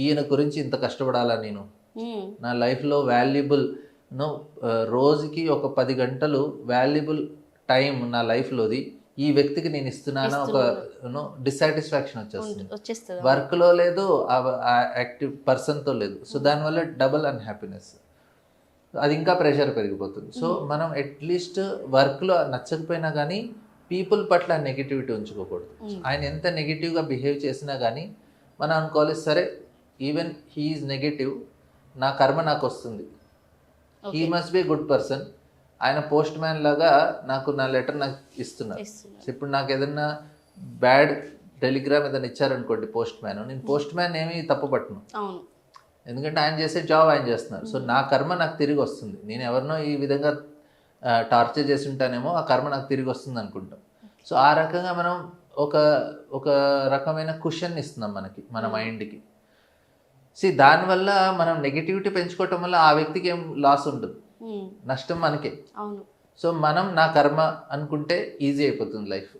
ఈయన గురించి ఇంత కష్టపడాలా నేను, ఉమ్, నా లైఫ్లో వాల్యుబుల్ నో రోజుకి ఒక 10 గంటలు వాల్యుబుల్ టైం నా లైఫ్లోది ఈ వ్యక్తికి నేను ఇస్తున్నానా ఒక యూనో డిస్సాటిస్ఫాక్షన్ వచ్చేస్తుంది. వచ్చేస్తుంది. వర్క్లో లేదు, యాక్టివ్ పర్సన్తో లేదు. సో దానివల్ల డబుల్ అన్హ్యాపీనెస్, అది ఇంకా ప్రెషర్ పెరిగిపోతుంది. సో మనం అట్లీస్ట్ వర్క్లో నచ్చకపోయినా కానీ పీపుల్ పట్ల నెగిటివిటీ ఉంచుకోకూడదు. ఆయన ఎంత నెగిటివ్గా బిహేవ్ చేసినా కానీ మనం అనుకోవాలి, సరే ఈవెన్ హీఈస్ నెగిటివ్, నా కర్మ నాకు వస్తుంది, he must be good person. ఆయన పోస్ట్ మ్యాన్ లాగా నాకు నా లెటర్ నాకు ఇస్తున్నారు. సో ఇప్పుడు నాకు ఏదన్నా బ్యాడ్ టెలిగ్రామ్ ఏదైనా ఇచ్చారనుకోండి పోస్ట్ మ్యాన్, నేను పోస్ట్ మ్యాన్ ఏమీ తప్పు పట్టను, అవును. ఎందుకంటే ఆయన చేసే జాబ్ ఆయన చేస్తున్నారు. సో నా కర్మ నాకు తిరిగి వస్తుంది. నేను ఎవరినో ఈ విధంగా టార్చర్ చేసి ఉంటానేమో, ఆ కర్మ నాకు తిరిగి వస్తుంది అనుకుంటాం. సో ఆ రకంగా మనం ఒక ఒక రకమైన క్వశ్చన్ ఇస్తున్నాం మన మైండ్కి. దానివల్ల మనం నెగిటివిటీ పెంచుకోవటం వల్ల ఆ వ్యక్తికి ఏం లాస్ ఉండదు, నష్టం మనకే. అవును. సో మనం నా కర్మ అనుకుంటే ఈజీ అయిపోతుంది లైఫ్.